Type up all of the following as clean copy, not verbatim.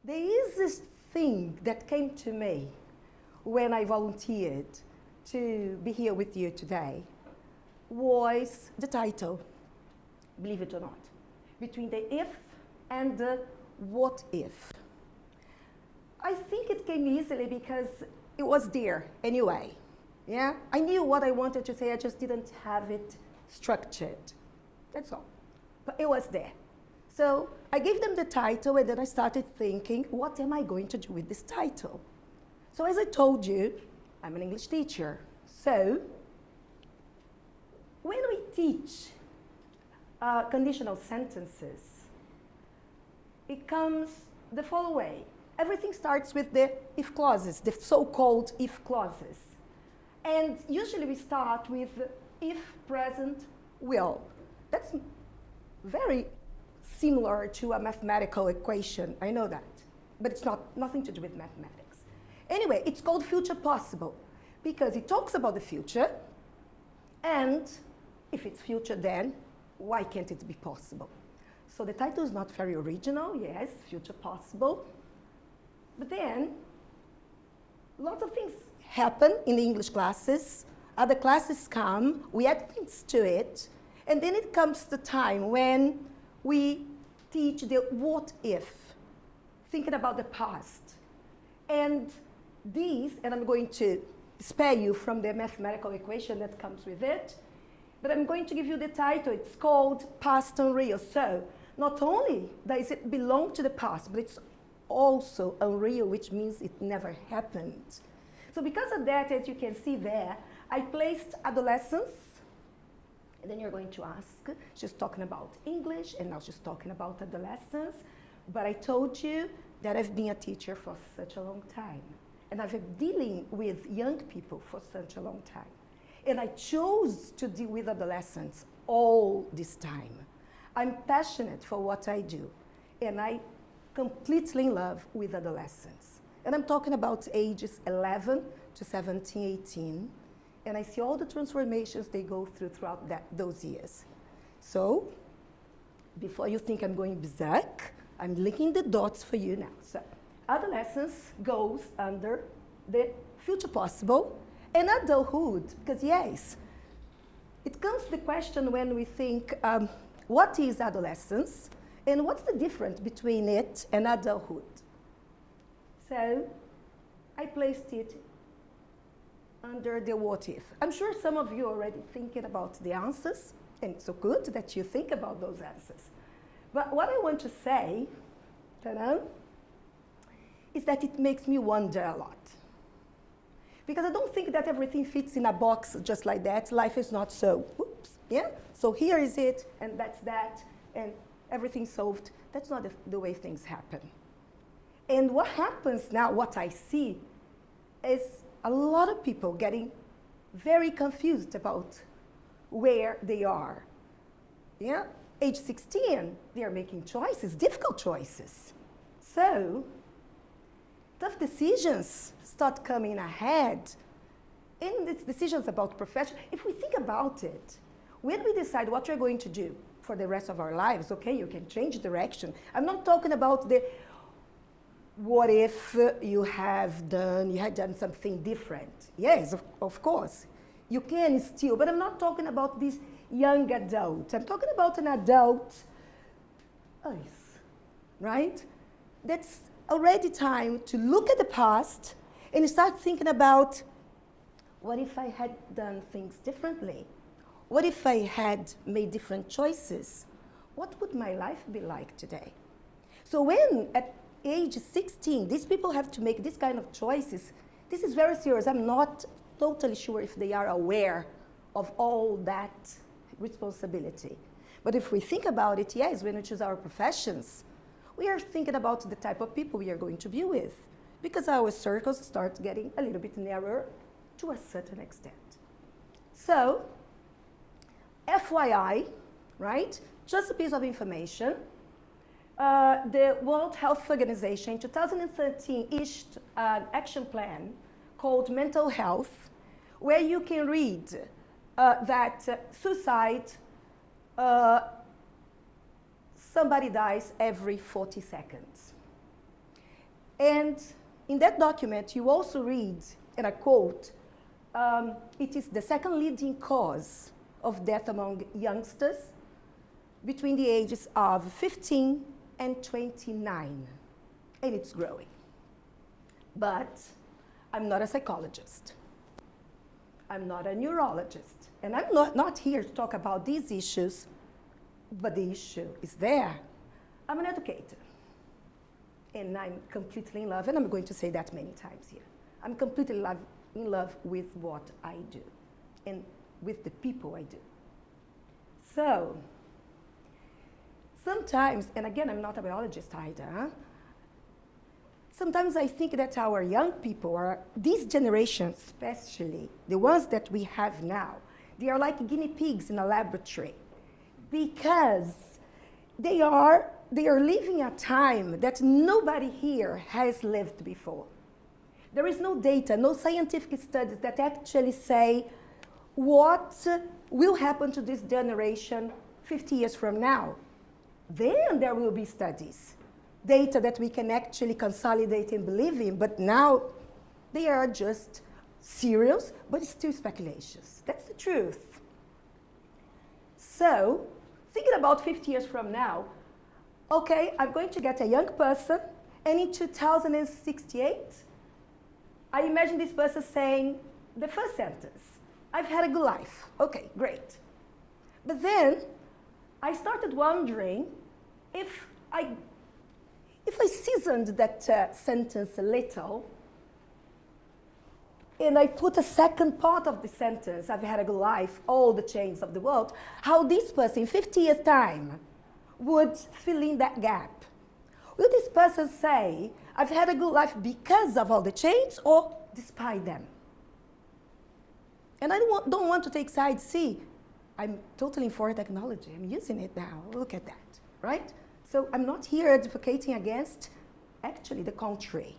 The easiest thing that came to me when I volunteered to be here with you today was the title, believe it or not, between the if and the what if. I think it came easily because it was there anyway. Yeah, I knew what I wanted to say, I just didn't have it structured. That's all. But it was there. So I gave them the title and then I started thinking, what am I going to do with this title? So as I told you, I'm an English teacher. So when we teach conditional sentences, it comes the following way. Everything starts with the if clauses, the so-called if clauses. And usually we start with if present will. That's very similar to a mathematical equation, I know that, but it's nothing to do with mathematics. Anyway, it's called future possible because it talks about the future, and if it's future then, why can't it be possible? So the title is not very original, yes, future possible, but then lots of things happen in the English classes, other classes come, we add things to it, and then it comes the time when we teach the what if, thinking about the past. And these, and I'm going to spare you from the mathematical equation that comes with it, but I'm going to give you the title. It's called Past Unreal. So not only does it belong to the past, but it's also unreal, which means it never happened. So because of that, as you can see there, I placed adolescence. And then you're going to ask, she's talking about English, and now she's talking about adolescence. But I told you that I've been a teacher for such a long time. And I've been dealing with young people for such a long time. And I chose to deal with adolescents all this time. I'm passionate for what I do. And I completely in love with adolescents. And I'm talking about ages 11 to 17, 18. And I see all the transformations they go through throughout those years. So, before you think I'm going berserk, I'm linking the dots for you now. So, adolescence goes under the future possible, and adulthood, because yes, it comes to the question when we think, what is adolescence, and what's the difference between it and adulthood? So, I placed it under the what if. I'm sure some of you are already thinking about the answers, and it's so good that you think about those answers. But what I want to say, is that it makes me wonder a lot. Because I don't think that everything fits in a box just like that. Life is not so, oops, yeah? So here is it, and that's that, and everything's solved. That's not the way things happen. And what happens now, what I see, is a lot of people getting very confused about where they are. Yeah, age 16, they are making choices, difficult choices. So, tough decisions start coming ahead. And it's decisions about profession. If we think about it, when we decide what we're going to do for the rest of our lives, okay, you can change direction. I'm not talking about the what if you had done something different? Yes, of course. You can still, but I'm not talking about this young adult. I'm talking about an adult, right? That's already time to look at the past and start thinking about, what if I had done things differently? What if I had made different choices? What would my life be like today? So when at age 16, these people have to make this kind of choices. This is very serious. I'm not totally sure if they are aware of all that responsibility. But if we think about it, yes, when we choose our professions, we are thinking about the type of people we are going to be with, because our circles start getting a little bit narrower to a certain extent. So, FYI, right, just a piece of information. The World Health Organization in 2013 issued an action plan called Mental Health, where you can read that suicide, somebody dies every 40 seconds. And in that document, you also read, and I quote, it is the second leading cause of death among youngsters between the ages of 15 and 29, and it's growing. But I'm not a psychologist. I'm not a neurologist, and I'm not here to talk about these issues, but the issue is there. I'm an educator, and I'm completely in love, and I'm going to say that many times here. I'm completely in love with what I do and with the people I do. So, sometimes, and again, I'm not a biologist either, sometimes I think that our young people, or this generation especially, the ones that we have now, they are like guinea pigs in a laboratory because they are living a time that nobody here has lived before. There is no data, no scientific studies that actually say what will happen to this generation 50 years from now. Then there will be studies, data that we can actually consolidate and believe in, but now they are just serious, but still speculations. That's the truth. So, thinking about 50 years from now, okay, I'm going to get a young person, and in 2068, I imagine this person saying the first sentence, I've had a good life. Okay, great. But then I started wondering if I seasoned that sentence a little, and I put a second part of the sentence, I've had a good life, all the changes of the world, how this person in 50 years' time would fill in that gap. Will this person say, I've had a good life because of all the change or despite them? And I don't want to take sides. See, I'm totally for technology. I'm using it now. Look at that, right? So I'm not here advocating against, actually, the contrary.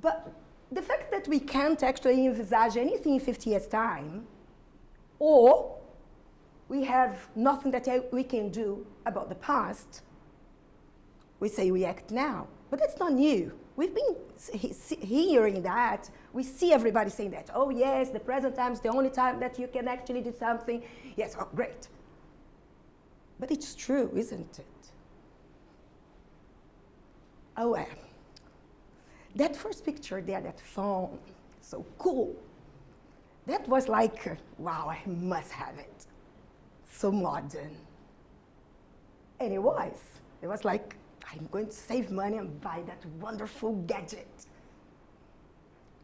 But the fact that we can't actually envisage anything in 50 years' time, or we have nothing that we can do about the past, we say we act now. But that's not new. We've been hearing that. We see everybody saying that. Oh, yes, the present time is the only time that you can actually do something. Yes, oh, great. But it's true, isn't it? Oh, well. That first picture there, that phone, so cool. That was like, wow, I must have it. So modern. And it was. It was like, I'm going to save money and buy that wonderful gadget.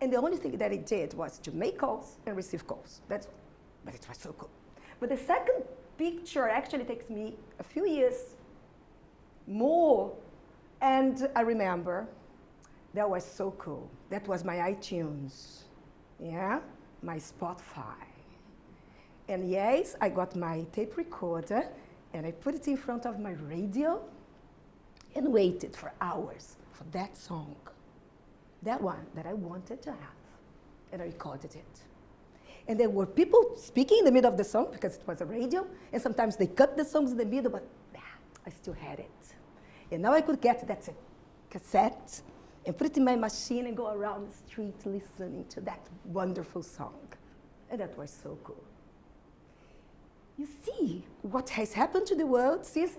And the only thing that it did was to make calls and receive calls. But it was so cool. But the second picture actually takes me a few years more. And I remember, that was so cool. That was my iTunes, yeah, my Spotify. And yes, I got my tape recorder, and I put it in front of my radio, and waited for hours for that song, that one that I wanted to have, and I recorded it. And there were people speaking in the middle of the song because it was a radio, and sometimes they cut the songs in the middle, but I still had it. And now I could get that cassette and put it in my machine and go around the street listening to that wonderful song. And that was so cool. You see what has happened to the world since.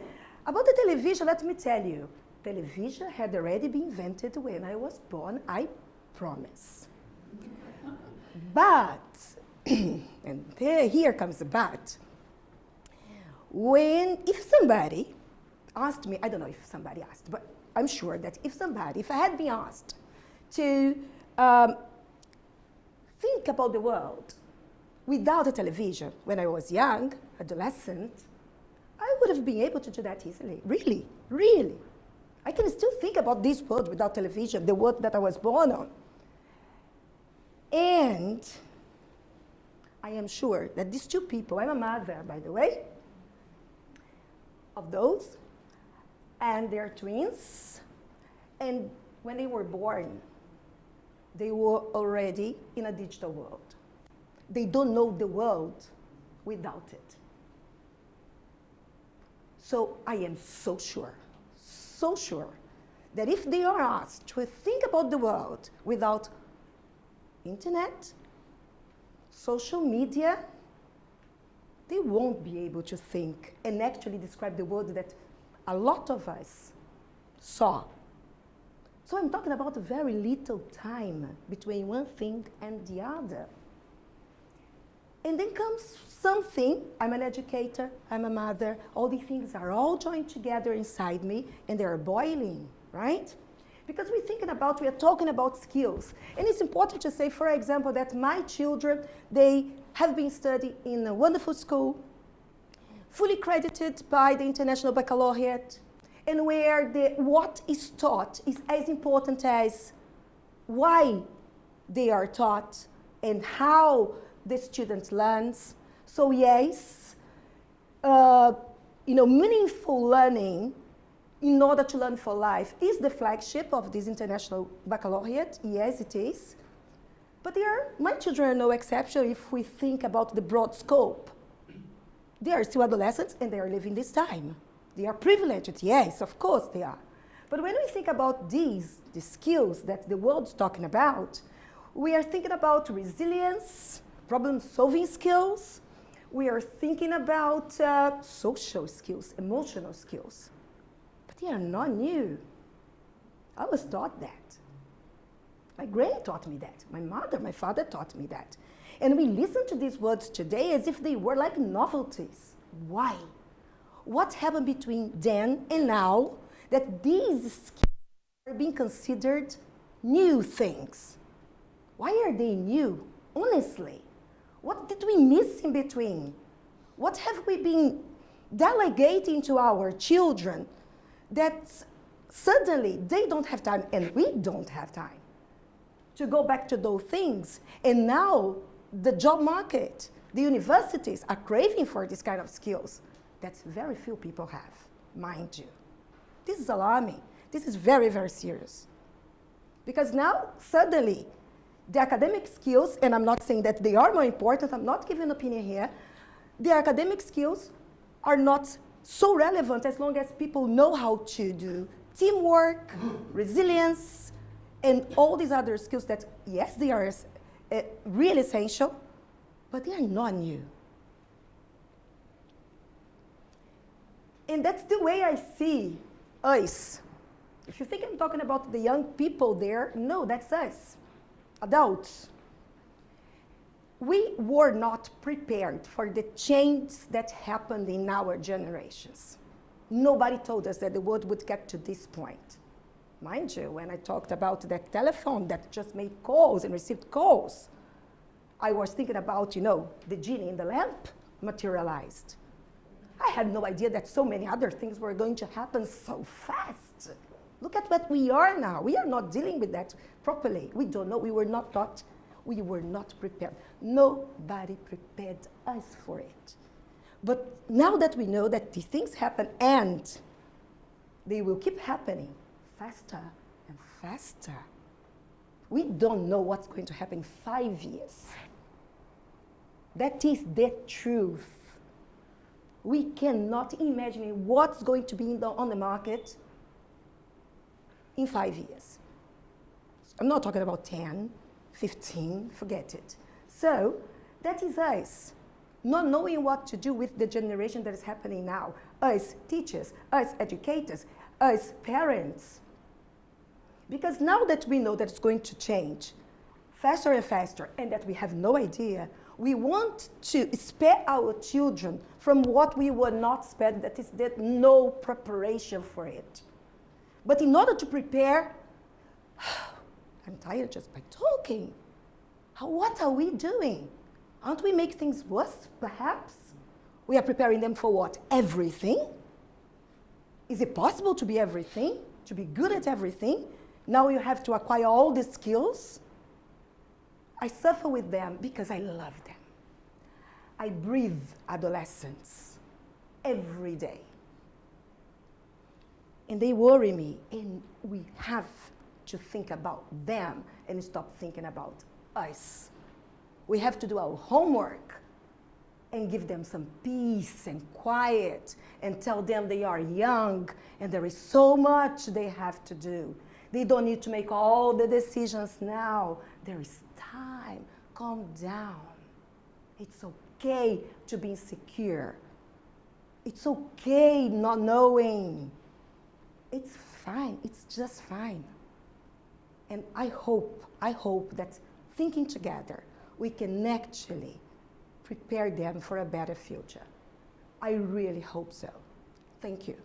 About the television, let me tell you, television had already been invented when I was born, I promise. But, and here comes the but, if somebody asked me, I don't know if somebody asked, but I'm sure that if I had been asked to think about the world without a television when I was young, adolescent, I would have been able to do that easily. Really, really. I can still think about this world without television, the world that I was born on. And I am sure that these two people, I'm a mother, by the way, of those, and they're twins. And when they were born, they were already in a digital world. They don't know the world without it. So I am so sure that if they are asked to think about the world without internet, social media, they won't be able to think and actually describe the world that a lot of us saw. So I'm talking about very little time between one thing and the other. And then comes something, I'm an educator, I'm a mother, all these things are all joined together inside me and they're boiling, right? Because we are talking about skills. And it's important to say, for example, that my children, they have been studying in a wonderful school, fully credited by the International Baccalaureate, and where what is taught is as important as why they are taught and how the student learns. So yes, meaningful learning in order to learn for life is the flagship of this International Baccalaureate. Yes, it is. But my children are no exception if we think about the broad scope. They are still adolescents and they are living this time. They are privileged, yes, of course they are. But when we think about the skills that the world's talking about, we are thinking about resilience, problem-solving skills. We are thinking about social skills, emotional skills. But they are not new. I was taught that. My granny taught me that. My mother, my father taught me that. And we listen to these words today as if they were like novelties. Why? What happened between then and now that these skills are being considered new things? Why are they new? Honestly, what did we miss in between? What have we been delegating to our children that suddenly they don't have time and we don't have time to go back to those things? And now the job market, the universities are craving for this kind of skills that very few people have, mind you. This is alarming. This is very, very serious. Because now, suddenly, the academic skills, and I'm not saying that they are more important, I'm not giving an opinion here, the academic skills are not so relevant as long as people know how to do teamwork, resilience, and all these other skills that, yes, they are really essential, but they are not new. And that's the way I see us. If you think I'm talking about the young people there, no, that's us, adults. We were not prepared for the change that happened in our generations. Nobody told us that the world would get to this point. Mind you, when I talked about that telephone that just made calls and received calls, I was thinking about, the genie in the lamp materialized. I had no idea that so many other things were going to happen so fast. Look at what we are now. We are not dealing with that properly. We don't know. We were not taught. We were not prepared. Nobody prepared us for it. But now that we know that these things happen and they will keep happening faster and faster, we don't know what's going to happen in 5 years. That is the truth. We cannot imagine what's going to be on the market in 5 years. I'm not talking about 10, 15, forget it. So that is us, not knowing what to do with the generation that is happening now. Us teachers, us educators, us parents. Because now that we know that it's going to change faster and faster and that we have no idea, we want to spare our children from what we were not spared, that is that no preparation for it. But in order to prepare, I'm tired just by talking. What are we doing? Aren't we making things worse, perhaps? We are preparing them for what? Everything? Is it possible to be everything? To be good at everything? Now you have to acquire all the skills? I suffer with them because I love them. I breathe adolescence every day. And they worry me, and we have to think about them and stop thinking about us. We have to do our homework and give them some peace and quiet and tell them they are young and there is so much they have to do. They don't need to make all the decisions now. There is time. Calm down. It's okay to be insecure. It's okay not knowing. It's fine. It's just fine. And I hope that thinking together, we can actually prepare them for a better future. I really hope so. Thank you.